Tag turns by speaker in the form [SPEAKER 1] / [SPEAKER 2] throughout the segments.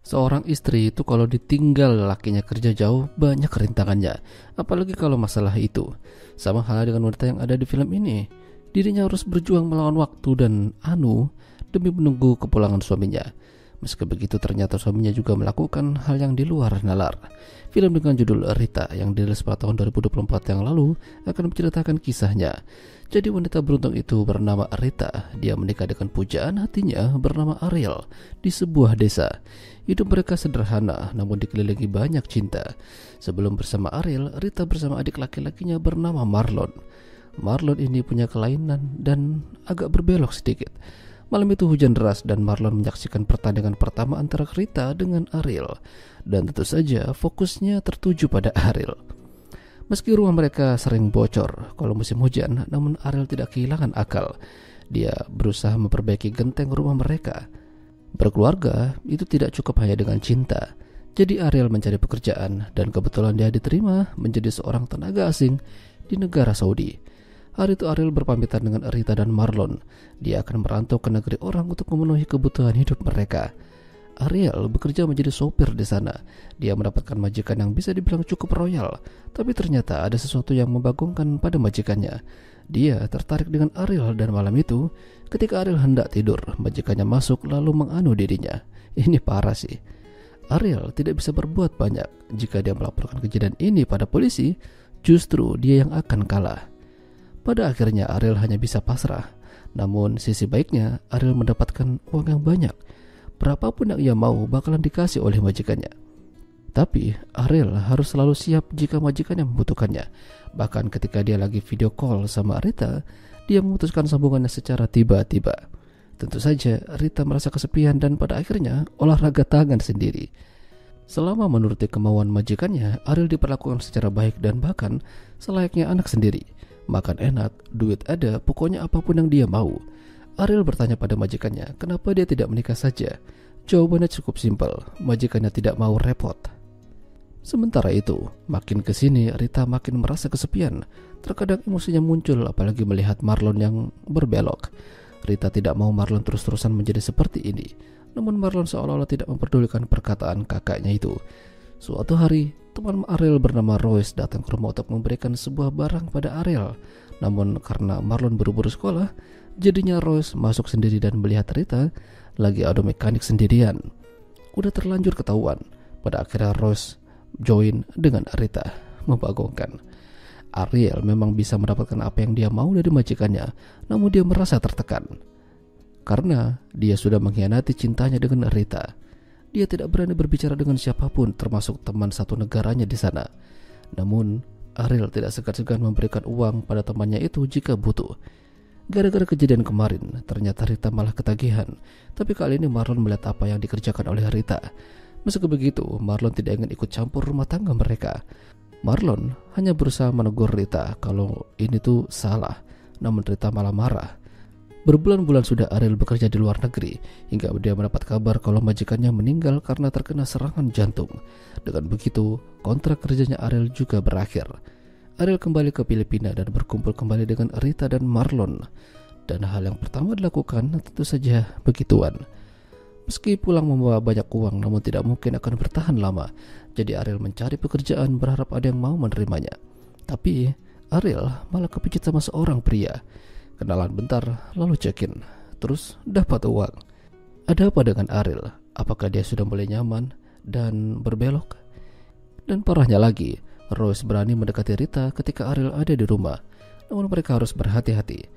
[SPEAKER 1] Seorang istri itu kalau ditinggal lakinya kerja jauh banyak rintangannya, apalagi kalau masalah itu. Sama halnya dengan wanita yang ada di film ini. Dirinya harus berjuang melawan waktu dan demi menunggu kepulangan suaminya. Meski begitu ternyata suaminya juga melakukan hal yang di luar nalar. Film dengan judul Rita yang dirilis pada tahun 2024 yang lalu akan menceritakan kisahnya. Jadi wanita beruntung itu bernama Rita. Dia menikah dengan pujaan hatinya bernama Ariel di sebuah desa. Hidup mereka sederhana namun dikelilingi banyak cinta. Sebelum bersama Ariel, Rita bersama adik laki-lakinya bernama Marlon. Marlon ini punya kelainan dan agak berbelok sedikit. Malam itu hujan deras dan Marlon menyaksikan pertandingan pertama antara Rita dengan Ariel. Dan tentu saja fokusnya tertuju pada Ariel. Meski rumah mereka sering bocor kalau musim hujan, namun Ariel tidak kehilangan akal. Dia berusaha memperbaiki genteng rumah mereka. Berkeluarga itu tidak cukup hanya dengan cinta. Jadi Ariel mencari pekerjaan dan kebetulan dia diterima menjadi seorang tenaga asing di negara Saudi. Hari itu Ariel berpamitan dengan Rita dan Marlon. Dia akan merantau ke negeri orang untuk memenuhi kebutuhan hidup mereka. Ariel bekerja menjadi sopir di sana. Dia mendapatkan majikan yang bisa dibilang cukup royal, tapi ternyata ada sesuatu yang membagongkan pada majikannya. Dia tertarik dengan Ariel dan malam itu, ketika Ariel hendak tidur, majikannya masuk lalu menganu dirinya. Ini parah sih. Ariel tidak bisa berbuat banyak. Jika dia melaporkan kejadian ini pada polisi, justru dia yang akan kalah. Pada akhirnya Ariel hanya bisa pasrah. Namun sisi baiknya Ariel mendapatkan uang yang banyak. Berapapun yang ia mau bakalan dikasih oleh majikannya. Tapi Ariel harus selalu siap jika majikannya membutuhkannya. Bahkan ketika dia lagi video call sama Rita, dia memutuskan sambungannya secara tiba-tiba. Tentu saja Rita merasa kesepian dan pada akhirnya olahraga tangan sendiri. Selama menuruti kemauan majikannya, Ariel diperlakukan secara baik dan bahkan selayaknya anak sendiri. Makan enak, duit ada, pokoknya apapun yang dia mau. Ariel bertanya pada majikannya, kenapa dia tidak menikah saja? Jawabannya cukup simpel, majikannya tidak mau repot. Sementara itu, makin kesini Rita makin merasa kesepian. Terkadang emosinya muncul apalagi melihat Marlon yang berbelok. Rita tidak mau Marlon terus-terusan menjadi seperti ini. Namun Marlon seolah-olah tidak memperdulikan perkataan kakaknya itu. Suatu hari, teman Ariel bernama Royce datang ke rumah untuk memberikan sebuah barang pada Ariel. Namun karena Marlon buru-buru sekolah, jadinya Royce masuk sendiri dan melihat Rita lagi adu mekanik sendirian. Udah terlanjur ketahuan. Pada akhirnya Royce join dengan Rita. Membagongkan. Ariel memang bisa mendapatkan apa yang dia mau dari majikannya, namun dia merasa tertekan. Karena dia sudah mengkhianati cintanya dengan Rita. Dia tidak berani berbicara dengan siapapun termasuk teman satu negaranya di sana. Namun Ariel tidak segan-segan memberikan uang pada temannya itu jika butuh. Gara-gara kejadian kemarin, ternyata Rita malah ketagihan. Tapi kali ini Marlon melihat apa yang dikerjakan oleh Rita. Meski begitu, Marlon tidak ingin ikut campur rumah tangga mereka. Marlon hanya berusaha menegur Rita kalau ini tuh salah. Namun Rita malah marah. Berbulan-bulan sudah Ariel bekerja di luar negeri hingga dia mendapat kabar kalau majikannya meninggal karena terkena serangan jantung. Dengan begitu, kontrak kerjanya Ariel juga berakhir. Ariel kembali ke Filipina dan berkumpul kembali dengan Rita dan Marlon. Dan hal yang pertama dilakukan tentu saja begituan. Meski pulang membawa banyak uang namun tidak mungkin akan bertahan lama. Jadi Ariel mencari pekerjaan berharap ada yang mau menerimanya. Tapi Ariel malah kepicit sama seorang pria. Kenalan bentar, lalu check-in. Terus dapat uang. Ada apa dengan Ariel? Apakah dia sudah mulai nyaman dan berbelok? Dan parahnya lagi, Rose berani mendekati Rita ketika Ariel ada di rumah. Namun mereka harus berhati-hati.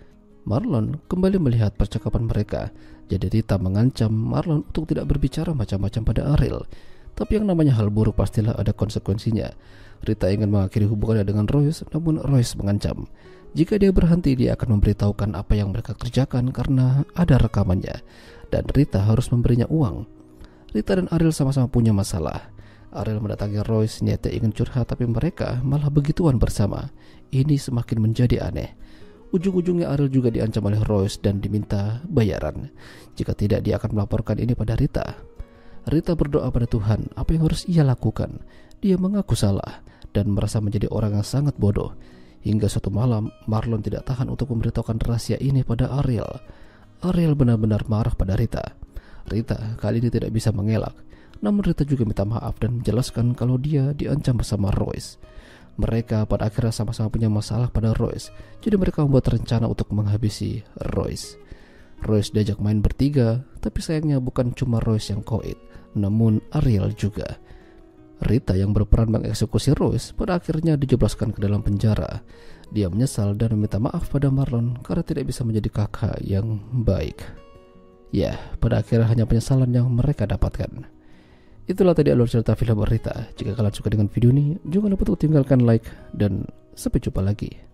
[SPEAKER 1] Marlon kembali melihat percakapan mereka. Jadi Rita mengancam Marlon untuk tidak berbicara macam-macam pada Ariel. Tapi yang namanya hal buruk pastilah ada konsekuensinya. Rita ingin mengakhiri hubungannya dengan Royce, namun Royce mengancam. Jika dia berhenti, dia akan memberitahukan apa yang mereka kerjakan karena ada rekamannya. Dan Rita harus memberinya uang. Rita dan Ariel sama-sama punya masalah. Ariel mendatangi Royce niatnya ingin curhat, tapi mereka malah begituan bersama. Ini semakin menjadi aneh. Ujung-ujungnya Ariel juga diancam oleh Royce dan diminta bayaran. Jika tidak, dia akan melaporkan ini pada Rita. Rita berdoa pada Tuhan apa yang harus ia lakukan. Dia mengaku salah dan merasa menjadi orang yang sangat bodoh. Hingga suatu malam, Marlon tidak tahan untuk memberitahukan rahasia ini pada Ariel. Ariel benar-benar marah pada Rita. Rita kali ini tidak bisa mengelak. Namun Rita juga minta maaf dan menjelaskan kalau dia diancam bersama Royce. Mereka pada akhirnya sama-sama punya masalah pada Royce, jadi mereka membuat rencana untuk menghabisi Royce. Royce diajak main bertiga, tapi sayangnya bukan cuma Royce yang koit, namun Ariel juga. Rita yang berperan mengeksekusi Royce pada akhirnya dijebloskan ke dalam penjara. Dia menyesal dan meminta maaf pada Marlon karena tidak bisa menjadi kakak yang baik. Ya, pada akhirnya hanya penyesalan yang mereka dapatkan. Itulah tadi alur cerita film Rita. Jika kalian suka dengan video ini, jangan lupa untuk tinggalkan like dan sampai jumpa lagi.